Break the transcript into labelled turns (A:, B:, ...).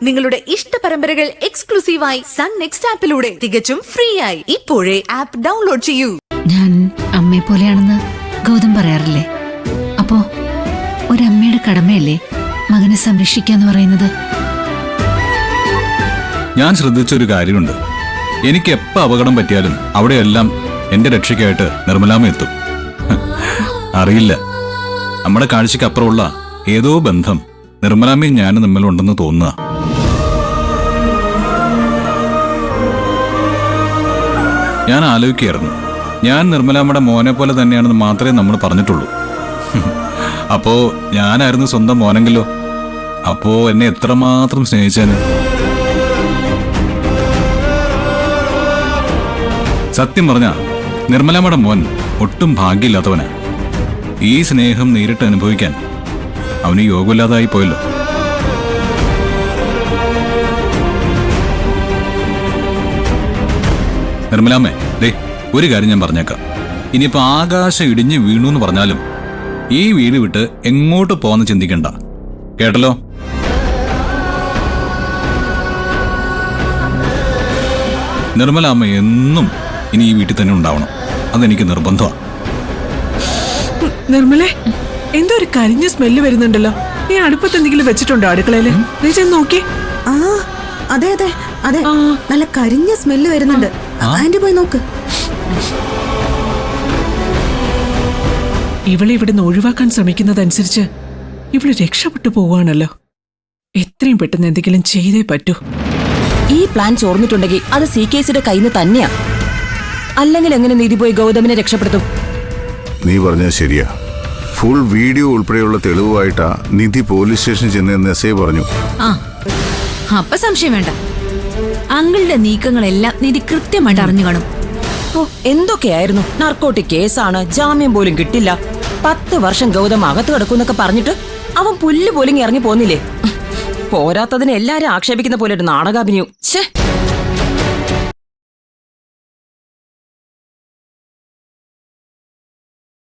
A: നിങ്ങളുടെ ഇഷ്ട പരമ്പരകൾ എക്സ്ക്ലൂസീവായി സൺ നെക്സ്റ്റ് ആപ്പിലൂടെ തികച്ചും ഫ്രീ ആയി ഇപ്പോഴേ ആപ്പ് ഡൗൺലോഡ് ചെയ്യൂ.
B: ഞാൻ അമ്മയെ പോലെയാണെന്ന് ഗൗതം പറയാറില്ലേ? അപ്പോ ഒരമ്മയുടെ കടമയല്ലേ മകനെ സംരക്ഷിക്കാന്ന് പറയുന്നത്?
C: ഞാൻ ശ്രദ്ധിച്ചൊരു കാര്യമുണ്ട്. എനിക്ക് എപ്പോൾ അപകടം പറ്റിയാലും അവിടെയെല്ലാം എന്റെ രക്ഷയ്ക്കായിട്ട് നിർമ്മലാമ്മ എത്തും. അറിയില്ല, നമ്മുടെ കാഴ്ചയ്ക്ക് അപ്പുറമുള്ള ഏതോ ബന്ധം നിർമ്മലാമ്മയും ഞാനും തമ്മിലുണ്ടെന്ന് തോന്നുക. ഞാൻ ആലോചിക്കുകയായിരുന്നു, ഞാൻ നിർമ്മലാമ്മയുടെ മോനെ പോലെ തന്നെയാണെന്ന് മാത്രമേ നമ്മൾ പറഞ്ഞിട്ടുള്ളൂ. അപ്പോ ഞാനായിരുന്നു സ്വന്തം മോനെങ്കിലോ? അപ്പോ എന്നെ എത്രമാത്രം സ്നേഹിച്ചാന്. സത്യം പറഞ്ഞ നിർമ്മലാമ്മയുടെ മോൻ ഒട്ടും ഭാഗ്യമില്ലാത്തവനാ. ഈ സ്നേഹം നേരിട്ട് അനുഭവിക്കാൻ അവന് യോഗമില്ലാതായി പോയല്ലോ. നിർമ്മലാമ്മേ, ദേ ഒരു കാര്യം ഞാൻ പറഞ്ഞേക്കാം. ഇനിയിപ്പോ ആകാശം ഇടിഞ്ഞ് വീണു എന്ന് പറഞ്ഞാലും ഈ വീട് വിട്ട് എങ്ങോട്ട് പോന്ന് ചിന്തിക്കണ്ട, കേട്ടല്ലോ? നിർമ്മലാമ്മ എന്നും ഇനി ഈ വീട്ടിൽ തന്നെ ഉണ്ടാവണം, അതെനിക്ക് നിർബന്ധമാണ്.
D: നിർമ്മലേ, എന്തോ ഒരു കരിഞ്ഞ സ്മെല്ല് വരുന്നുണ്ടല്ലോ. നീ അടുപ്പത്ത് എന്തെങ്കിലും വെച്ചിട്ടുണ്ടോ അടുക്കളയില്? നീ ചെന്ന് നോക്കി.
E: ആ അതെ അതെ അതെ, നല്ല കരിഞ്ഞ സ്മെല്ല് വരുന്നുണ്ട്. ആന്റി പോയി നോക്ക്.
D: ഇവളെ ഇവിടുന്ന് ഒഴിവാക്കാൻ ശ്രമിക്കുന്നതനുസരിച്ച് ഇവള് രക്ഷപ്പെട്ടു പോവാണല്ലോ. എത്രയും പെട്ടെന്ന് എന്തെങ്കിലും ചെയ്തേ പറ്റൂ.
F: ഈ പ്ലാൻ ചോർന്നിട്ടുണ്ടെങ്കിൽ അത് CKCയുടെ കയ്യിൽ നിന്ന് തന്നെയാ. അല്ലെങ്കിൽ എങ്ങനെ നിധി പോയി ഗൗതമിനെ രക്ഷപ്പെടുത്തും?
G: നീ പറഞ്ഞത് ശരിയാ. ഫുൾ വീഡിയോ ഉൾപ്പെടെയുള്ള തെളിവുമായിട്ടാ നിധി പോലീസ് സ്റ്റേഷനിൽ ചെന്ന് SA പറഞ്ഞു.
B: അപ്പൊ സംശയം വേണ്ട, അങ്കിളുടെ നീക്കങ്ങളെല്ലാം നിധി കൃത്യമായിട്ട് അറിഞ്ഞു കാണും.
F: ഓ, എന്തൊക്കെയായിരുന്നു. നാർക്കോട്ടിക് കേസാണ്, ജാമ്യം പോലും കിട്ടില്ല, 10 വർഷം ഗൗതം അകത്ത് കിടക്കുന്നൊക്കെ പറഞ്ഞിട്ട് അവൻ പുല്ല് പോലും ഇറങ്ങി പോന്നില്ലേ? പോരാത്തതിന് എല്ലാരും ആക്ഷേപിക്കുന്ന പോലെ ഒരു നാടകാഭിനയം.